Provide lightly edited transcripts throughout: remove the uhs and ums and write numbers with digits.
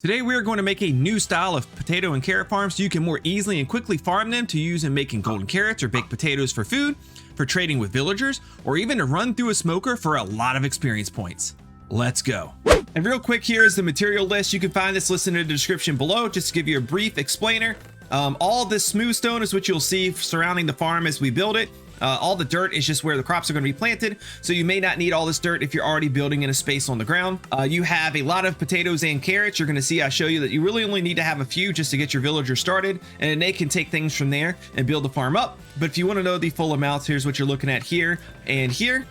Today we are going to make a new style of potato and carrot farm so you can more easily and quickly farm them to use in making golden carrots or baked potatoes for food, for trading with villagers, or even to run through a smoker for a lot of experience points. Let's go. And real quick, here is the material list. You can find this list in the description below, just to give you a brief explainer. All this smooth stone is what you'll see surrounding the farm as we build it. All the dirt is just where the crops are going to be planted, so you may not need all this dirt if you're already building in a space on the ground. You have a lot of potatoes and carrots. You're going to see I show you that you really only need to have a few just to get your villagers started, and then they can take things from there and build the farm up. But if you want to know the full amounts, here's what you're looking at here and here.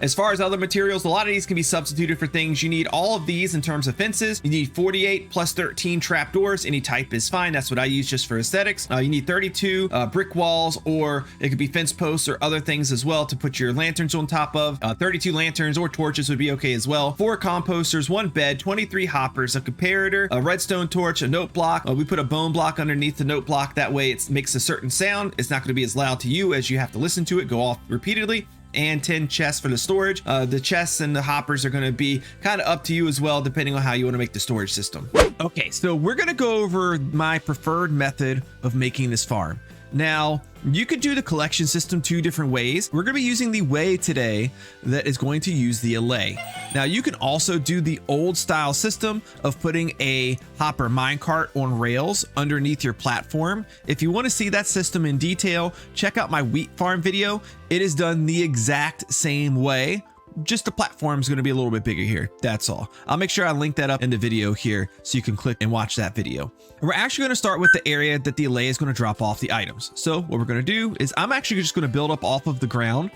As far as other materials, a lot of these can be substituted for things. You need all of these in terms of fences. You need 48 plus 13 trapdoors. Any type is fine. That's what I use just for aesthetics. You need 32 brick walls, or it could be fence posts or other things as well to put your lanterns on top of. 32 lanterns or torches would be okay as well. 4 composters, 1 bed, 23 hoppers, a comparator, a redstone torch, a note block. We put a bone block underneath the note block. That way it makes a certain sound. It's not going to be as loud to you as you have to listen to it go off repeatedly. And 10 chests for the storage. The chests and the hoppers are going to be kind of up to you as well, depending on how you want to make the storage system. Okay, so we're going to go over my preferred method of making this farm. Now, you could do the collection system 2 different ways. We're going to be using the way today that is going to use the Allay. Now, you can also do the old style system of putting a hopper minecart on rails underneath your platform. If you want to see that system in detail, check out my wheat farm video. It is done the exact same way. Just the platform is going to be a little bit bigger here. That's all. I'll make sure I link that up in the video here so you can click and watch that video. We're actually going to start with the area that the Allay is going to drop off the items. So what we're going to do is I'm actually just going to build up off of the ground,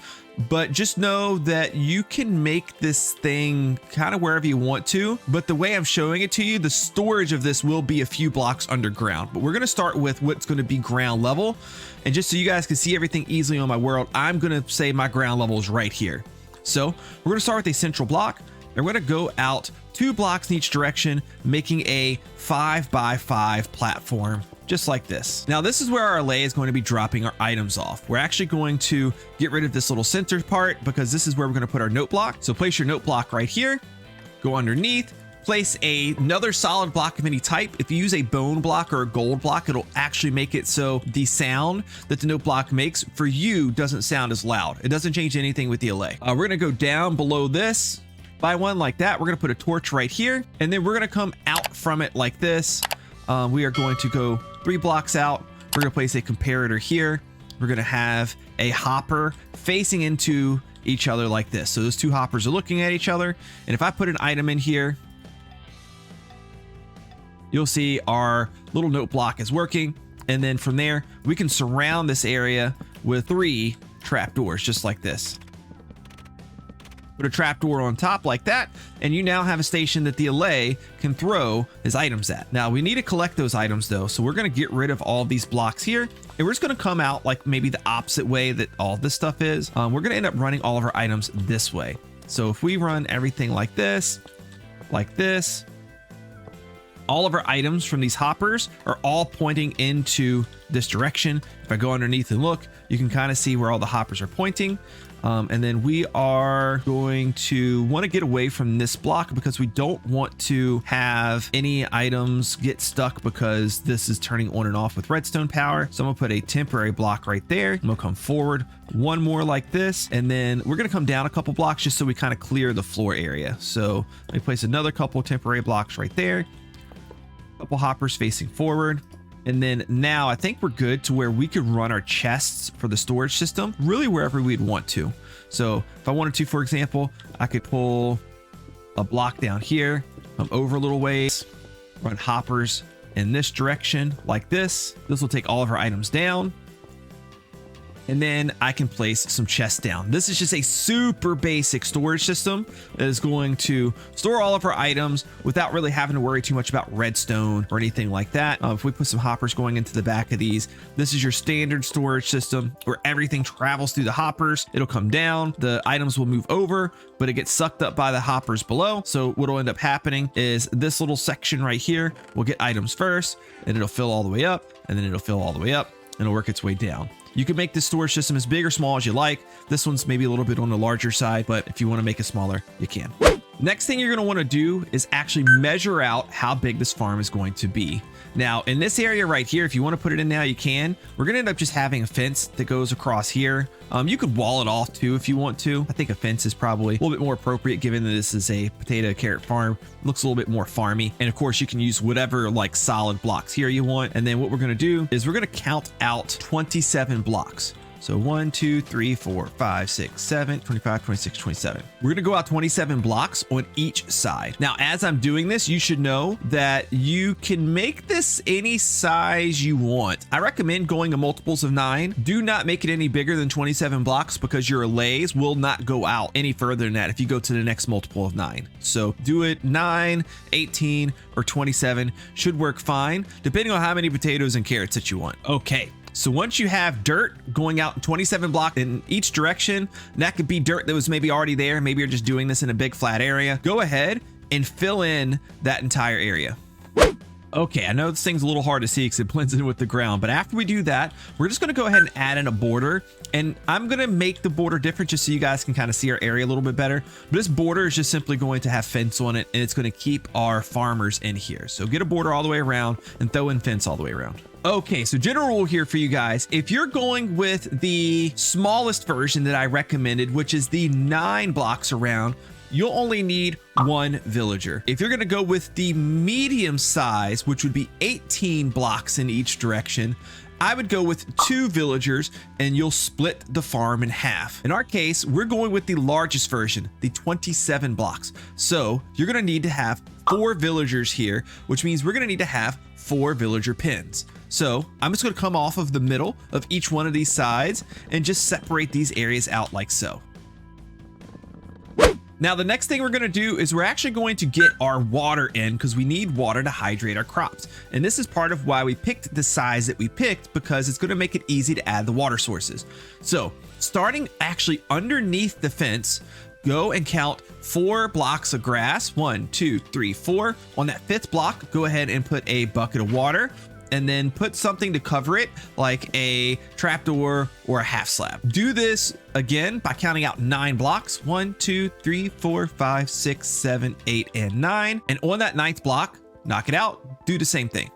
but just know that you can make this thing kind of wherever you want to. But the way I'm showing it to you, the storage of this will be a few blocks underground, but we're going to start with what's going to be ground level. And just so you guys can see everything easily on my world, I'm going to say my ground level is right here. So we're going to start with a central block, and we're going to go out 2 blocks in each direction, making a 5x5 platform, just like this. Now, this is where our Allay is going to be dropping our items off. We're actually going to get rid of this little center part because this is where we're going to put our note block. So place your note block right here, go underneath, place another solid block of any type. If you use a bone block or a gold block, it'll actually make it so the sound that the note block makes for you doesn't sound as loud. It doesn't change anything with the Allay. We're going to go down below this by 1 like that. We're going to put a torch right here, and then we're going to come out from it like this. We are going to go 3 blocks out. We're going to place a comparator here. We're going to have a hopper facing into each other like this. So those 2 hoppers are looking at each other. And if I put an item in here, you'll see our little note block is working. And then from there, we can surround this area with 3 trapdoors, just like this. Put a trapdoor on top like that, and you now have a station that the Allay can throw his items at. Now, we need to collect those items though, so we're going to get rid of all these blocks here, and we're just going to come out like maybe the opposite way that all this stuff is. We're going to end up running all of our items this way. So if we run everything like this, all of our items from these hoppers are all pointing into this direction. If I go underneath and look, you can kind of see where all the hoppers are pointing. And then we are going to want to get away from this block because we don't want to have any items get stuck because this is turning on and off with redstone power. So I'm gonna put a temporary block right there. I'm gonna come forward 1 more like this, and then we're gonna come down a couple blocks just so we kind of clear the floor area. So let me place another couple temporary blocks right there. Couple hoppers facing forward. And then now I think we're good to where we could run our chests for the storage system really wherever we'd want to. So if I wanted to, for example, I could pull a block down here, come over a little ways, run hoppers in this direction like this. This will take all of our items down. And then I can place some chests down. This is just a super basic storage system that is going to store all of our items without really having to worry too much about redstone or anything like that. If we put some hoppers going into the back of these, this is your standard storage system where everything travels through the hoppers. It'll come down, the items will move over, but it gets sucked up by the hoppers below. So what'll end up happening is this little section right here will get items first, and it'll fill all the way up, and then it'll fill all the way up, and it'll work its way down. You can make this storage system as big or small as you like. This one's maybe a little bit on the larger side, but if you want to make it smaller, you can. Next thing you're going to want to do is actually measure out how big this farm is going to be. Now, in this area right here, if you want to put it in now, you can. We're going to end up just having a fence that goes across here. You could wall it off too if you want to. I think a fence is probably a little bit more appropriate given that this is a potato carrot farm. It looks a little bit more farmy. And of course, you can use whatever like solid blocks here you want. And then what we're going to do is we're going to count out 27 blocks. So 1, 2, 3, 4, 5, 6, 7, 25, 26, 27. We're going to go out 27 blocks on each side. Now, as I'm doing this, you should know that you can make this any size you want. I recommend going to multiples of 9. Do not make it any bigger than 27 blocks because your allays will not go out any further than that if you go to the next multiple of 9. So do it 9, 18, or 27 should work fine, depending on how many potatoes and carrots that you want. Okay. So once you have dirt going out 27 blocks in each direction, that could be dirt that was maybe already there. Maybe you're just doing this in a big flat area. Go ahead and fill in that entire area. Okay, I know this thing's a little hard to see because it blends in with the ground, but after we do that, we're just gonna go ahead and add in a border, and I'm gonna make the border different just so you guys can kind of see our area a little bit better. But this border is just simply going to have fence on it, and it's gonna keep our farmers in here. So get a border all the way around and throw in fence all the way around. Okay, so general rule here for you guys, if you're going with the smallest version that I recommended, which is the 9 blocks around, you'll only need 1 villager. If you're gonna go with the medium size, which would be 18 blocks in each direction, I would go with 2 villagers and you'll split the farm in half. In our case, we're going with the largest version, the 27 blocks. So you're gonna need to have 4 villagers here, which means we're gonna need to have 4 villager pens. So I'm just gonna come off of the middle of each one of these sides and just separate these areas out like so. Now, the next thing we're going to do is we're actually going to get our water in because we need water to hydrate our crops. And this is part of why we picked the size that we picked, because it's going to make it easy to add the water sources. So starting actually underneath the fence, go and count 4 blocks of grass. 1, 2, 3, 4. On that 5th block, go ahead and put a bucket of water, and then put something to cover it like a trapdoor or a half slab. Do this again by counting out 9 blocks. 1, 2, 3, 4, 5, 6, 7, 8, and 9. And on that 9th block, knock it out. Do the same thing.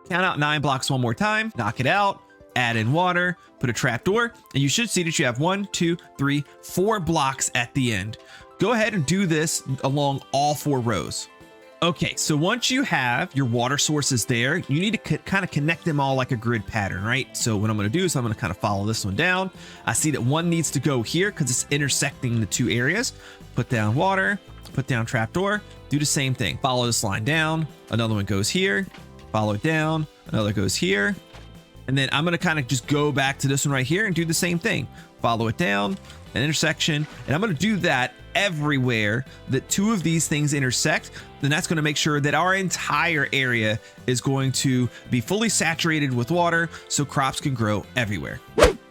Count out 9 blocks one more time. Knock it out. Add in water. Put a trapdoor. And you should see that you have 1, 2, 3, 4 blocks at the end. Go ahead and do this along all 4 rows. Okay, so once you have your water sources there, you need to kind of connect them all like a grid pattern, right? So what I'm going to do is I'm going to kind of follow this one down. I see that one needs to go here because it's intersecting the 2 areas. Put down water, put down trapdoor, do the same thing. Follow this line down. Another one goes here, follow it down, another goes here. And then I'm going to kind of just go back to this one right here and do the same thing. Follow it down, an intersection, and I'm going to do that everywhere that 2 of these things intersect. Then that's going to make sure that our entire area is going to be fully saturated with water so crops can grow everywhere.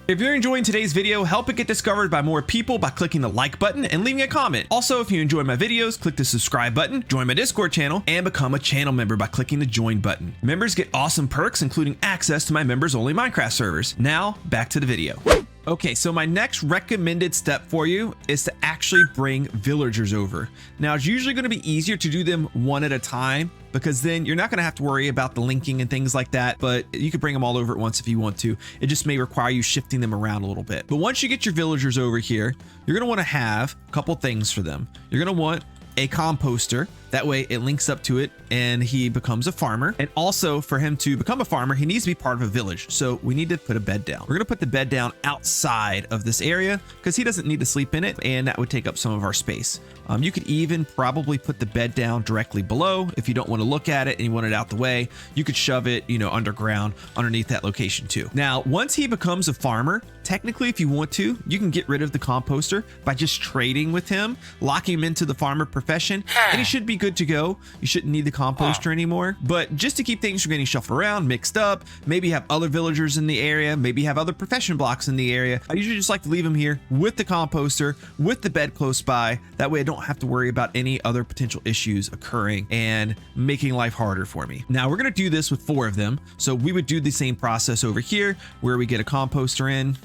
If you're enjoying today's video, help it get discovered by more people by clicking the like button and leaving a comment. Also, if you enjoy my videos, click the subscribe button, join my Discord channel, and become a channel member by clicking the join button. Members get awesome perks, including access to my members only Minecraft servers. Now, back to the video. Okay, so my next recommended step for you is to actually bring villagers over. Now, it's usually going to be easier to do them one at a time because then you're not going to have to worry about the linking and things like that, but you could bring them all over at once if you want to. It just may require you shifting them around a little bit. But once you get your villagers over here, you're going to want to have a couple things for them. You're going to want a composter. That way it links up to it and he becomes a farmer. And also for him to become a farmer, he needs to be part of a village. So we need to put a bed down. We're going to put the bed down outside of this area because he doesn't need to sleep in it, and that would take up some of our space. You could even probably put the bed down directly below if you don't want to look at it and you want it out the way. You could shove it, underground underneath that location too. Now, once he becomes a farmer, technically, if you want to, you can get rid of the composter by just trading with him, locking him into the farmer profession, and he should be good to go. You shouldn't need the composter anymore. But just to keep things from getting shuffled around, mixed up, maybe have other villagers in the area, maybe have other profession blocks in the area, I usually just like to leave him here with the composter, with the bed close by. That way I don't have to worry about any other potential issues occurring and making life harder for me. Now we're going to do this with 4 of them. So we would do the same process over here where we get a composter in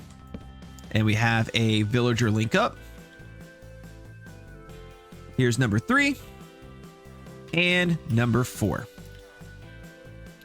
and we have a villager link up. Here's number 3 and number 4.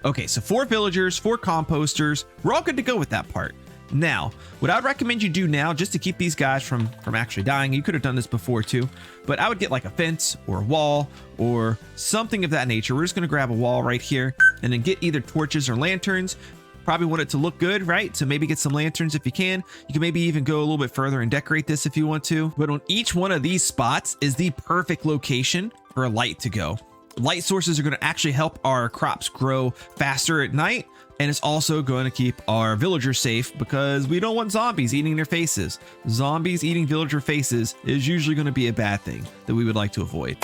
Okay, so 4 villagers, 4 composters. We're all good to go with that part. Now, what I would recommend you do now, just to keep these guys from actually dying, you could have done this before too, but I would get like a fence or a wall or something of that nature. We're just going to grab a wall right here and then get either torches or lanterns. Probably want it to look good, right? So maybe get some lanterns if you can. You can maybe even go a little bit further and decorate this if you want to. But on each one of these spots is the perfect location for a light to go. Light sources are going to actually help our crops grow faster at night. And it's also going to keep our villagers safe because we don't want zombies eating their faces. Zombies eating villager faces is usually going to be a bad thing that we would like to avoid.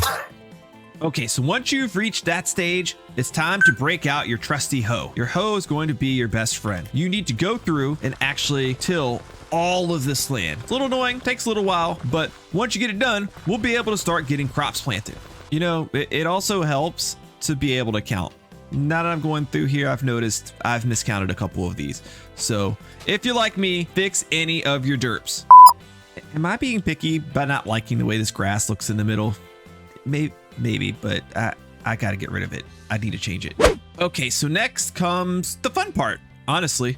Okay, so once you've reached that stage, it's time to break out your trusty hoe. Your hoe is going to be your best friend. You need to go through and actually till all of this land. It's a little annoying, takes a little while, but once you get it done, we'll be able to start getting crops planted. You know, it also helps to be able to count. Now that I'm going through here, I've noticed I've miscounted a couple of these. So if you're like me, fix any of your derps. Am I being picky by not liking the way this grass looks in the middle? Maybe, but I gotta get rid of it. I need to change it. Okay, so next comes the fun part, honestly.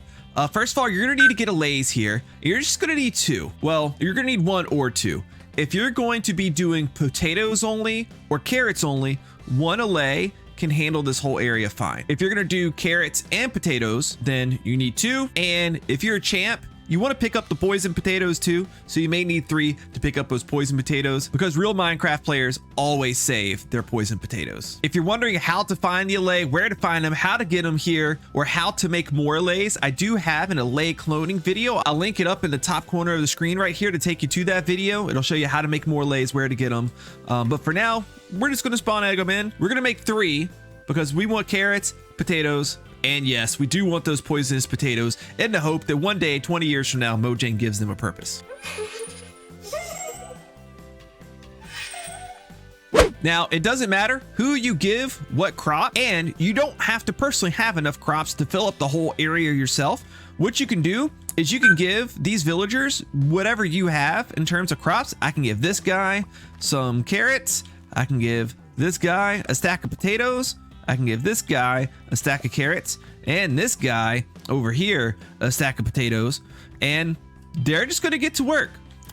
First of all, you're gonna need to get Allays here. You're just gonna need 2. Well, you're gonna need 1 or 2. If you're going to be doing potatoes only or carrots only, 1 Allay can handle this whole area fine. If you're gonna do carrots and potatoes, then you need 2. And if you're a champ, you want to pick up the poison potatoes too, so you may need 3 to pick up those poison potatoes because real Minecraft players always save their poison potatoes. If you're wondering how to find the Allay, where to find them, how to get them here, or how to make more Allays, I do have an Allay cloning video. I'll link it up in the top corner of the screen right here to take you to that video. It'll show you how to make more Allays, where to get them. But for now, we're just going to spawn egg them in. We're going to make 3 because we want carrots, potatoes, and yes, we do want those poisonous potatoes in the hope that one day, 20 years from now, Mojang gives them a purpose. Now, it doesn't matter who you give what crop, and you don't have to personally have enough crops to fill up the whole area yourself. What you can do is you can give these villagers whatever you have in terms of crops. I can give this guy some carrots. I can give this guy a stack of potatoes. I can give this guy a stack of carrots and this guy over here a stack of potatoes, and they're just going to get to work.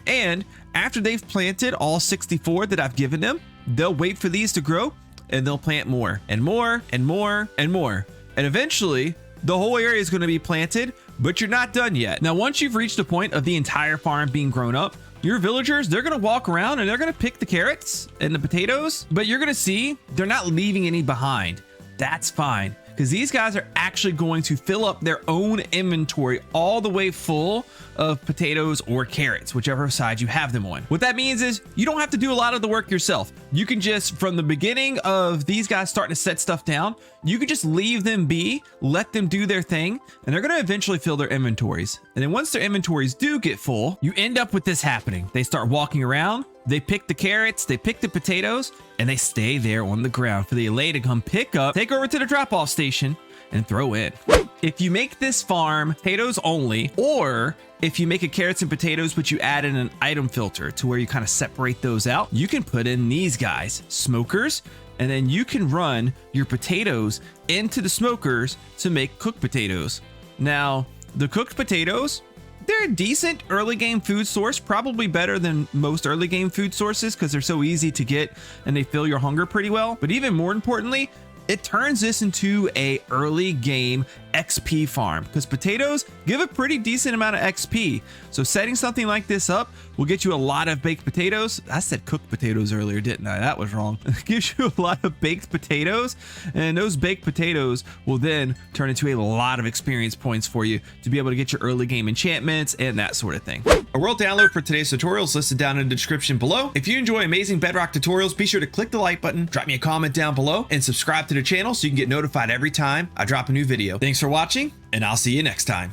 And after they've planted all 64 that I've given them, they'll wait for these to grow and they'll plant more and more and more and more. And eventually the whole area is going to be planted, but you're not done yet. Now, once you've reached the point of the entire farm being grown up, your villagers, they're going to walk around and they're going to pick the carrots and the potatoes, but you're going to see they're not leaving any behind. That's fine, because these guys are actually going to fill up their own inventory all the way full of potatoes or carrots, whichever side you have them on. What that means is you don't have to do a lot of the work yourself. You can just, from the beginning of these guys starting to set stuff down, you can just leave them be, let them do their thing, and they're going to eventually fill their inventories. And then once their inventories do get full, you end up with this happening. They start walking around, they pick the carrots, they pick the potatoes, and they stay there on the ground for the Allay to come pick up, take over to the drop-off station, and throw in. If you make this farm potatoes only, or if you make it carrots and potatoes, but you add in an item filter to where you kind of separate those out, you can put in these guys, smokers, and then you can run your potatoes into the smokers to make cooked potatoes. Now, the cooked potatoes, they're a decent early game food source, probably better than most early game food sources because they're so easy to get and they fill your hunger pretty well. But even more importantly, it turns this into a early game XP farm because potatoes give a pretty decent amount of XP. So setting something like this up will get you a lot of baked potatoes. I said cooked potatoes earlier, didn't I? That was wrong. It gives you a lot of baked potatoes, and those baked potatoes will then turn into a lot of experience points for you to be able to get your early game enchantments and that sort of thing. A world download for today's tutorial is listed down in the description below. If you enjoy amazing Bedrock tutorials, be sure to click the like button, drop me a comment down below, and subscribe to the channel so you can get notified every time I drop a new video. Thanks for watching, and I'll see you next time.